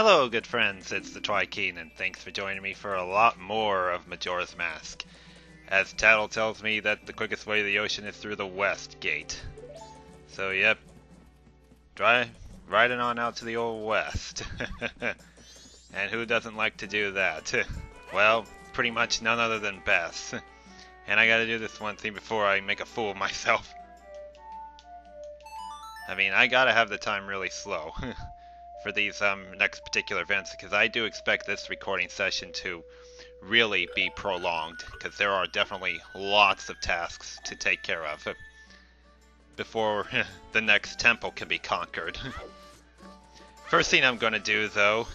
Hello, good friends, it's the Twikeen, and thanks for joining me for a lot more of Majora's Mask. As Tattle tells me that the quickest way to the ocean is through the west gate. So yep, riding on out to the old west. And who doesn't like to do that? Well, pretty much none other than Bess. And I gotta do this one thing before I make a fool of myself. I mean, I gotta have the time really slow. For these next particular events, because I do expect this recording session to really be prolonged, because there are definitely lots of tasks to take care of before the next temple can be conquered. First thing I'm going to do, though,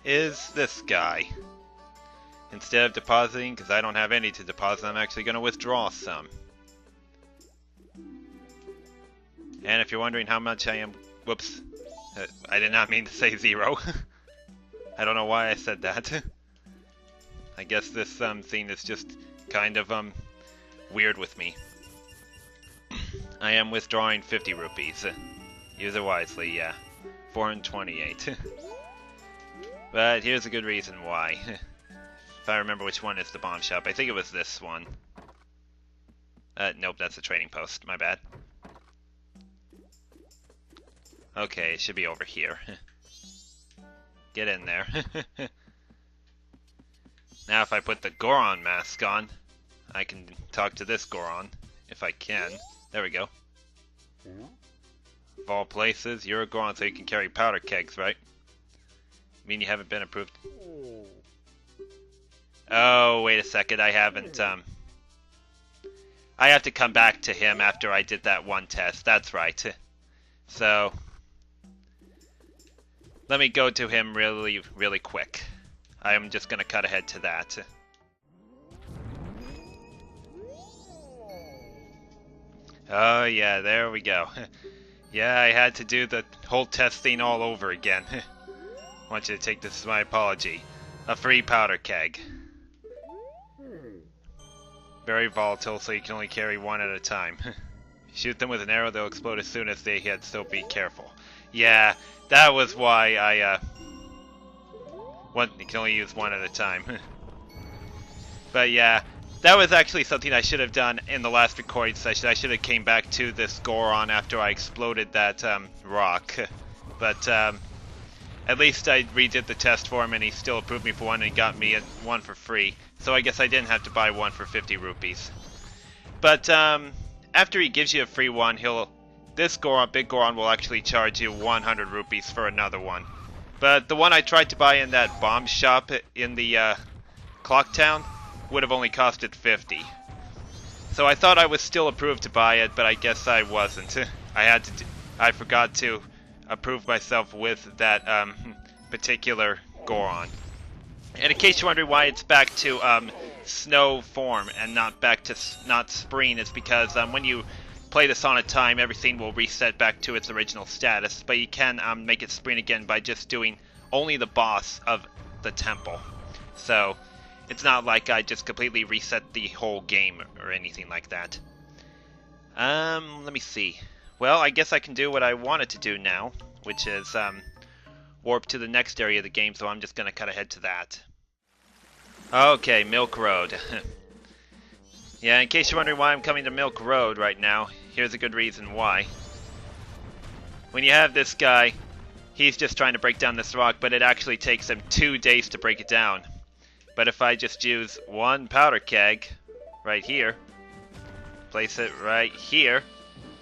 is this guy. Instead of depositing, because I don't have any to deposit, I'm actually going to withdraw some. And if you're wondering how much I am... Whoops. I did not mean to say 0. I don't know why I said that. I guess this thing is just kind of weird with me. I am withdrawing 50 rupees. Use it wisely, yeah. 428. But here's a good reason why. If I remember which one is the bomb shop. I think it was this one. Nope, that's the trading post. My bad. Okay, it should be over here. Get in there. Now if I put the Goron mask on, I can talk to this Goron, if I can. There we go. Of all places, you're a Goron so you can carry powder kegs, right? Mean you haven't been approved? Oh, wait a second, I haven't, I have to come back to him after I did that one test, that's right. So... let me go to him really quick. I am just gonna cut ahead to that. Oh yeah, there we go. Yeah, I had to do the whole test thing all over again. I want you to take this as my apology. A free powder keg. Very volatile, so you can only carry one at a time. Shoot them with an arrow, they'll explode as soon as they hit, so be careful. Yeah, that was why I, you can only use one at a time. But yeah, that was actually something I should have done in the last recording session. I should have came back to this Goron after I exploded that, rock. But, at least I redid the test for him and he still approved me for one and he got me one for free. So I guess I didn't have to buy one for 50 rupees. But, after he gives you a free one, this Goron, Big Goron, will actually charge you 100 rupees for another one. But the one I tried to buy in that bomb shop in the Clock Town would have only costed 50. So I thought I was still approved to buy it, but I guess I wasn't. I forgot to approve myself with that particular Goron. And in case you're wondering why it's back to snow form and not back to spring, it's because when you play this on a time, everything will reset back to its original status, but you can make it spring again by just doing only the boss of the temple. So it's not like I just completely reset the whole game or anything like that. Let me see. Well, I guess I can do what I wanted to do now, which is warp to the next area of the game, so I'm just going to cut ahead to that. Okay, Milk Road. Yeah, in case you're wondering why I'm coming to Milk Road right now, here's a good reason why. When you have this guy, he's just trying to break down this rock, but it actually takes him 2 days to break it down. But if I just use one powder keg right here, place it right here,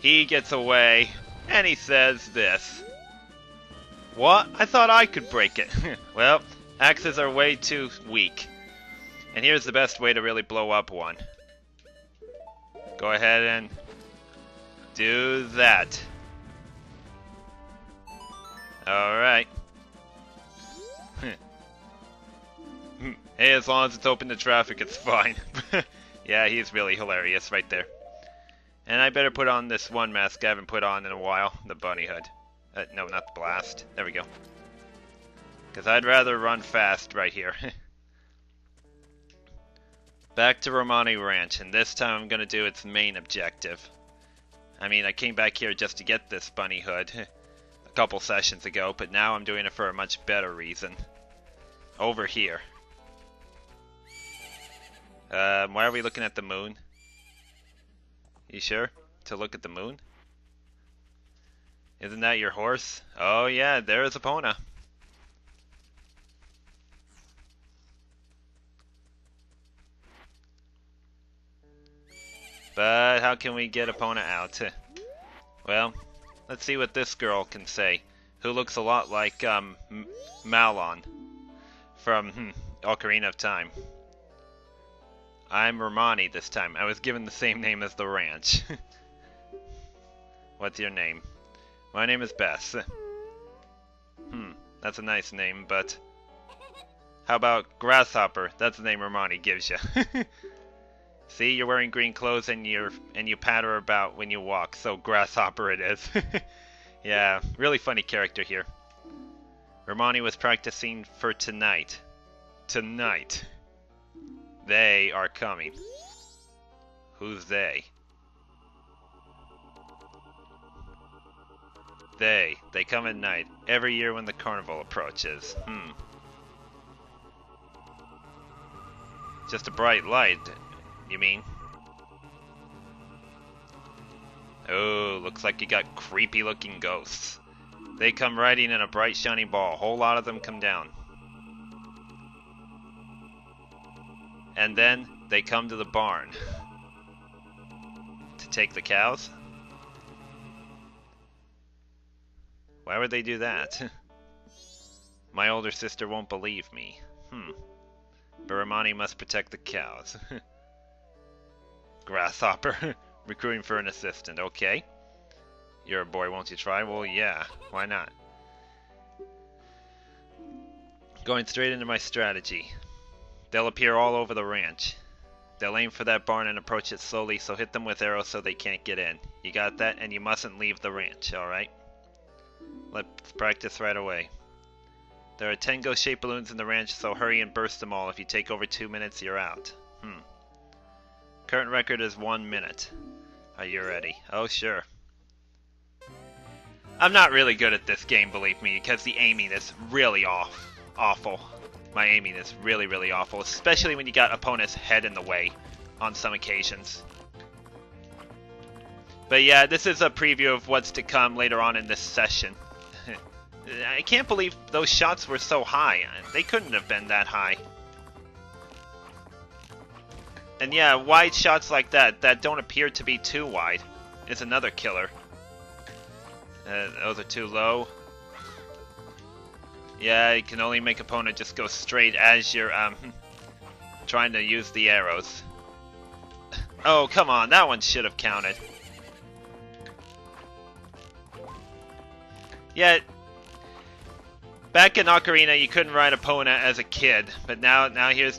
he gets away, and he says this. What? I thought I could break it. Well, axes are way too weak. And here's the best way to really blow up one. Go ahead and do that. Alright. Hey, as long as it's open to traffic, it's fine. Yeah, he's really hilarious right there. And I better put on this one mask I haven't put on in a while. The bunny hood. No, not the blast. There we go. Because I'd rather run fast right here. Back to Romani Ranch, and this time I'm going to do its main objective. I mean, I came back here just to get this bunny hood. a couple sessions ago, but now I'm doing it for a much better reason. Over here. Why are we looking at the moon? You sure? To look at the moon? Isn't that your horse? Oh yeah, there is Epona. But how can we get Epona out? Well, let's see what this girl can say, who looks a lot like Malon from Ocarina of Time. I'm Romani this time. I was given the same name as the ranch. What's your name? My name is Bess. That's a nice name, but how about Grasshopper? That's the name Romani gives you. See, you're wearing green clothes and you patter about when you walk, so Grasshopper it is. Yeah, really funny character here. Romani was practicing for tonight. Tonight. They are coming. Who's they? They come at night, every year when the carnival approaches. Just a bright light, you mean? Oh, looks like you got creepy looking ghosts. They come riding in a bright shiny ball. A whole lot of them come down. And then they come to the barn. To take the cows? Why would they do that? My older sister won't believe me. But Romani must protect the cows. Grasshopper. Recruiting for an assistant. Okay. You're a boy, won't you try? Well, yeah. Why not? Going straight into my strategy. They'll appear all over the ranch. They'll aim for that barn and approach it slowly, so hit them with arrows so they can't get in. You got that? And you mustn't leave the ranch, alright? Let's practice right away. There are 10 ghost-shaped balloons in the ranch, so hurry and burst them all. If you take over 2 minutes, you're out. Current record is 1 minute. Are you ready? Oh, sure. I'm not really good at this game, believe me, because the aiming is really awful. My aiming is really, really awful, especially when you got opponent's head in the way on some occasions. But yeah, this is a preview of what's to come later on in this session. I can't believe those shots were so high. They couldn't have been that high. And yeah, wide shots like that don't appear to be too wide is another killer. Those are too low. Yeah, you can only make opponent just go straight as you're trying to use the arrows. Oh, come on, that one should have counted. Yeah, back in Ocarina you couldn't ride Epona as a kid, but now here's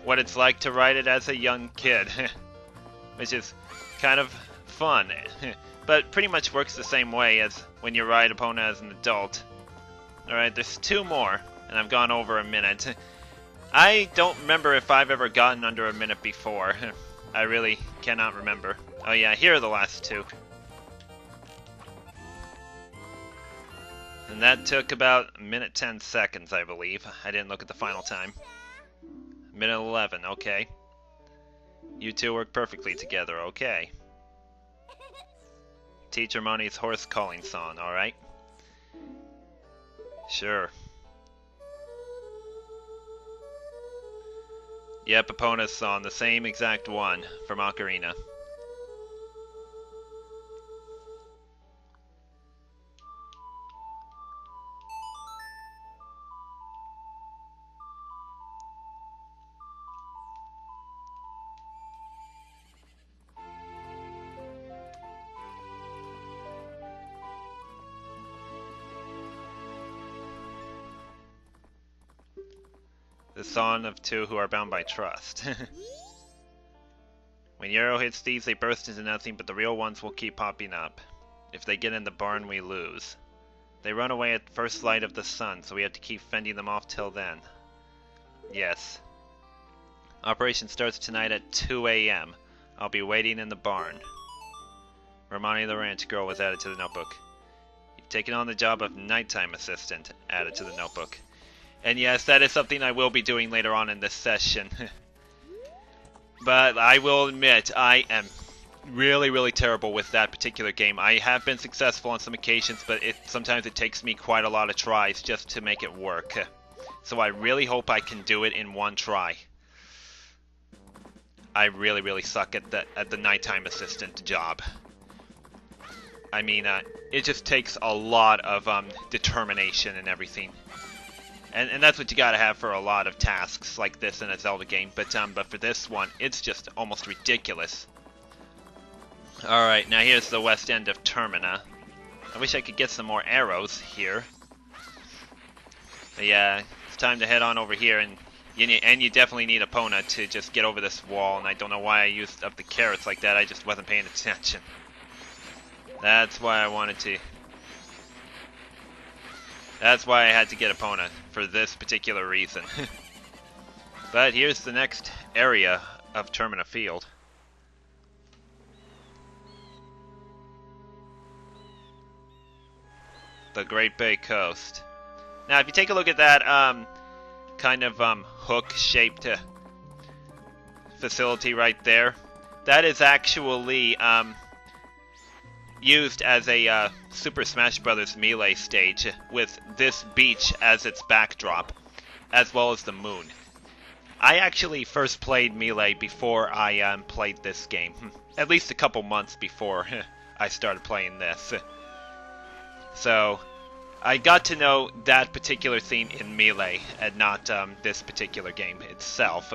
what it's like to ride it as a young kid, which is kind of fun, but pretty much works the same way as when you ride Epona as an adult. Alright, there's 2 more, and I've gone over a minute. I don't remember if I've ever gotten under a minute before. I really cannot remember. Oh yeah, here are the last 2. And that took about 1:10 seconds, I believe. I didn't look at the final time. 1:11, okay. You two work perfectly together, okay. Teacher Money's horse calling song, alright? Sure. Yep, Epona's song, the same exact one from Ocarina. The song of 2 who are bound by trust. When your arrow hits these, they burst into nothing, but the real ones will keep popping up. If they get in the barn, we lose. They run away at first light of the sun, so we have to keep fending them off till then. Yes. Operation starts tonight at 2 a.m. I'll be waiting in the barn. Romani the ranch girl was added to the notebook. taking on the job of nighttime assistant added to the notebook. And yes, that is something I will be doing later on in this session. But I will admit, I am really terrible with that particular game. I have been successful on some occasions, but sometimes it takes me quite a lot of tries just to make it work. So I really hope I can do it in one try. I really suck at the nighttime assistant job. I mean, it just takes a lot of determination and everything. And that's what you gotta have for a lot of tasks like this in a Zelda game. But for this one, it's just almost ridiculous. Alright, now here's the west end of Termina. I wish I could get some more arrows here. But yeah, it's time to head on over here, and you definitely need Epona to just get over this wall, and I don't know why I used up the carrots like that, I just wasn't paying attention. That's why I wanted to... That's why I had to get Epona, for this particular reason. But here's the next area of Termina Field. The Great Bay Coast. Now, if you take a look at that kind of hook-shaped facility right there, that is actually used as a Super Smash Bros. Melee stage with this beach as its backdrop, as well as the moon. I actually first played Melee before I played this game, at least a couple months before I started playing this. So, I got to know that particular theme in Melee, and not this particular game itself.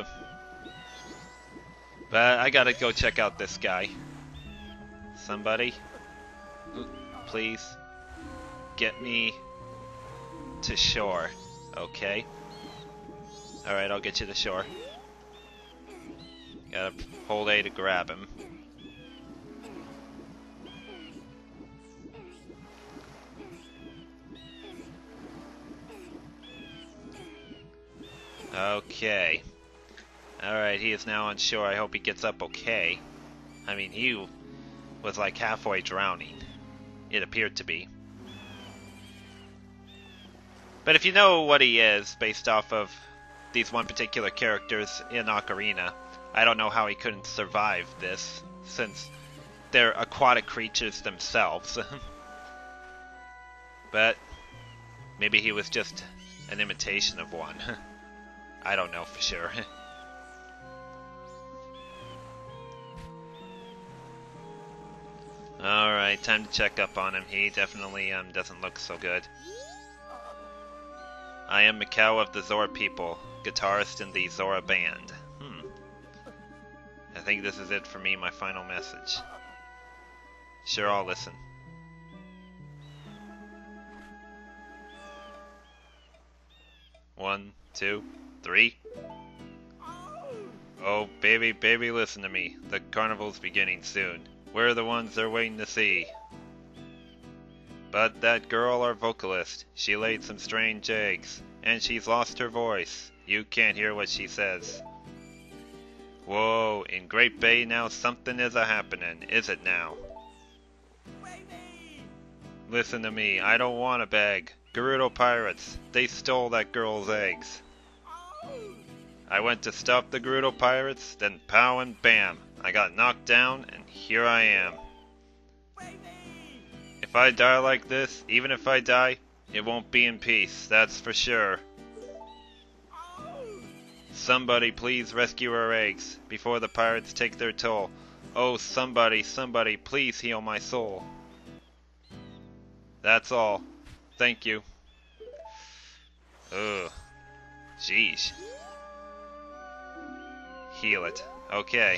But I gotta go check out this guy. Somebody, please get me to shore. Okay. Alright, I'll get you to shore. Gotta hold A to grab him. Okay. Alright, he is now on shore. I hope he gets up okay. I mean, he was like halfway drowning. It appeared to be. But if you know what he is, based off of these one particular characters in Ocarina, I don't know how he couldn't survive this, since they're aquatic creatures themselves. But maybe he was just an imitation of one. I don't know for sure. Alright, time to check up on him. He definitely doesn't look so good. I am Mikau of the Zora people, guitarist in the Zora band. I think this is it for me, my final message. Sure, I'll listen. One, two, 3. Oh, baby, listen to me. The carnival's beginning soon. We're the ones they're waiting to see. But that girl, our vocalist, she laid some strange eggs, and she's lost her voice. You can't hear what she says. Whoa, in Great Bay now something is a-happening, is it now? Listen to me, I don't want to beg. Gerudo pirates, they stole that girl's eggs. I went to stop the Gerudo pirates, then pow and bam, I got knocked down, and here I am. If I die like this, even if I die, it won't be in peace, that's for sure. Somebody please rescue our eggs, before the pirates take their toll. Oh, somebody, please heal my soul. That's all. Thank you. Ugh. Jeez. Heal it. Okay.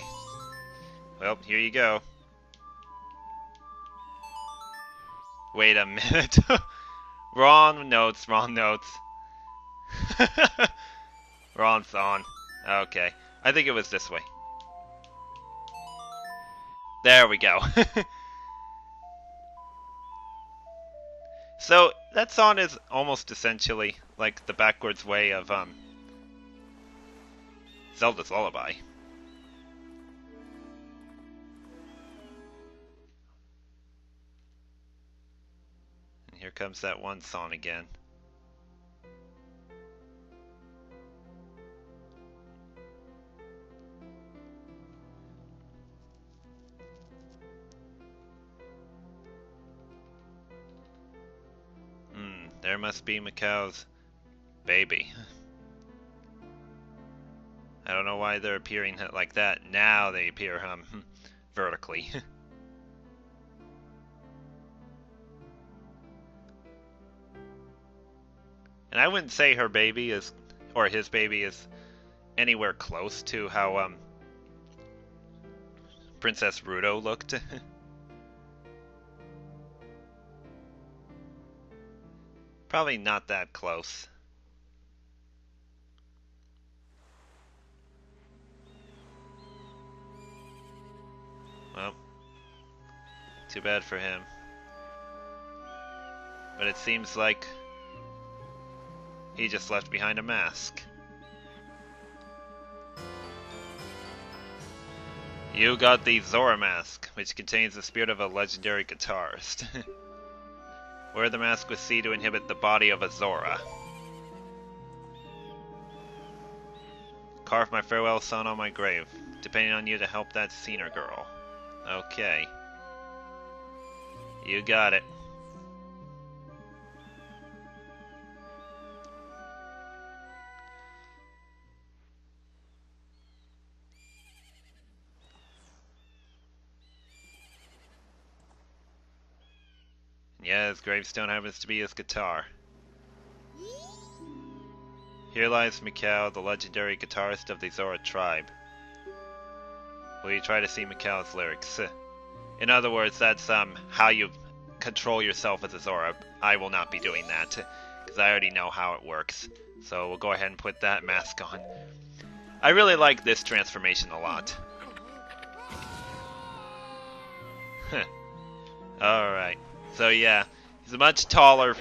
Well, here you go. Wait a minute. Wrong notes. Wrong song. Okay. I think it was this way. There we go. So, that song is almost essentially like the backwards way of Zelda's Lullaby. And here comes that one song again. There must be Mikau's baby. I don't know why they're appearing like that. Now they appear vertically. And I wouldn't say her baby is, or his baby is, anywhere close to how Princess Ruto looked. Probably not that close. Well, too bad for him. But it seems like he just left behind a mask. You got the Zora mask, which contains the spirit of a legendary guitarist. Wear the mask with C to inhibit the body of a Zora. Carve my farewell son on my grave, depending on you to help that Senior girl. Okay. You got it. Yeah, his gravestone happens to be his guitar. Here lies Mikau, the legendary guitarist of the Zora tribe. Will you try to see Mikau's lyrics? In other words, that's how you control yourself as a Zora. I will not be doing that, because I already know how it works. So we'll go ahead and put that mask on. I really like this transformation a lot. Alright. So yeah, he's a much taller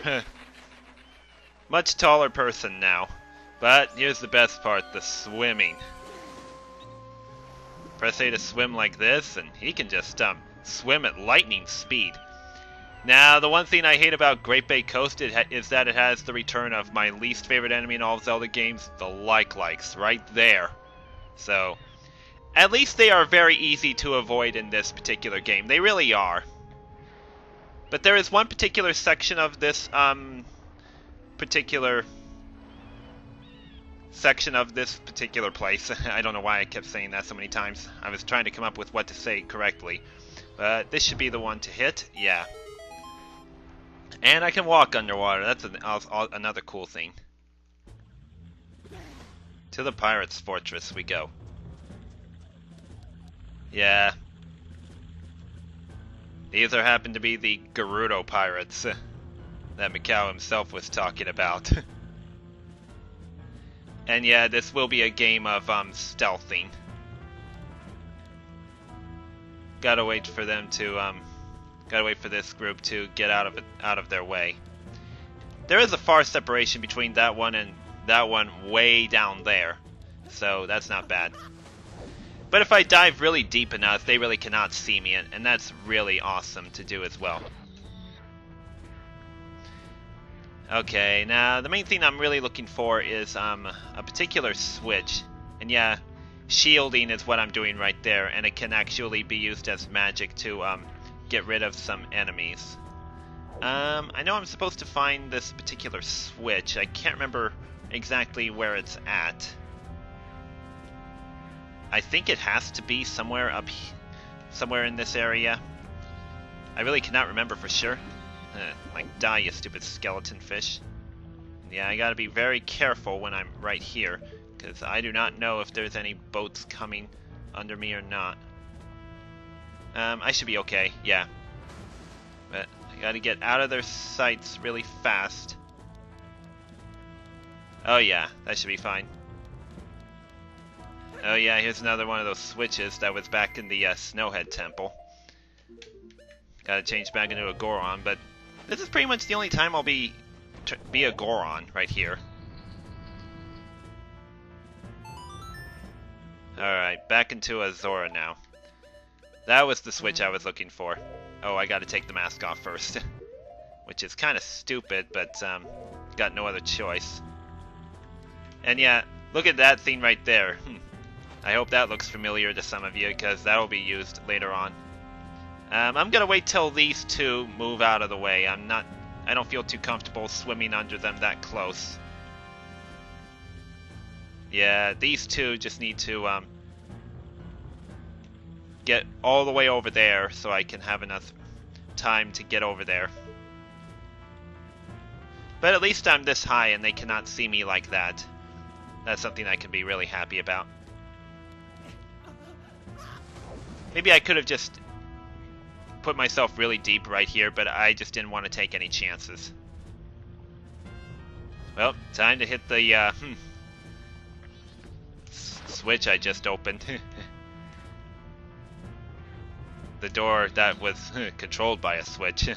person now. But here's the best part, the swimming. Press A to swim like this, and he can just swim at lightning speed. Now, the one thing I hate about Great Bay Coast is that it has the return of my least favorite enemy in all of Zelda games, the likes, right there. So, at least they are very easy to avoid in this particular game. They really are. But there is one particular section of this particular place. I don't know why I kept saying that so many times. I was trying to come up with what to say correctly. But this should be the one to hit. Yeah. And I can walk underwater. That's another cool thing. To the Pirate's Fortress we go. Yeah. These happen to be the Gerudo pirates that Mikau himself was talking about. And yeah, this will be a game of stealthing. Gotta wait for them to gotta wait for this group to get out of their way. There is a far separation between that one and that one way down there, so that's not bad. But if I dive really deep enough, they really cannot see me, and that's really awesome to do as well. Okay, now the main thing I'm really looking for is a particular switch. And yeah, shielding is what I'm doing right there, and it can actually be used as magic to get rid of some enemies. I know I'm supposed to find this particular switch. I can't remember exactly where it's at. I think it has to be somewhere somewhere in this area. I really cannot remember for sure. Like, die, you stupid skeleton fish. Yeah, I gotta be very careful when I'm right here, because I do not know if there's any boats coming under me or not. I should be okay, yeah. But I gotta get out of their sights really fast. Oh yeah, that should be fine. Oh yeah, here's another one of those switches that was back in the Snowhead Temple. Gotta change back into a Goron, but this is pretty much the only time I'll be a Goron right here. Alright, back into a Zora now. That was the switch I was looking for. Oh, I gotta take the mask off first. which is kind of stupid, but got no other choice. And yeah, look at that thing right there. I hope that looks familiar to some of you, because that will be used later on. I'm gonna wait till these two move out of the way. I don't feel too comfortable swimming under them that close. Yeah, these two just need to get all the way over there so I can have enough time to get over there. But at least I'm this high and they cannot see me like that. That's something I can be really happy about. Maybe I could have just put myself really deep right here, but I just didn't want to take any chances. Well, time to hit the switch I just opened. The door that was controlled by a switch.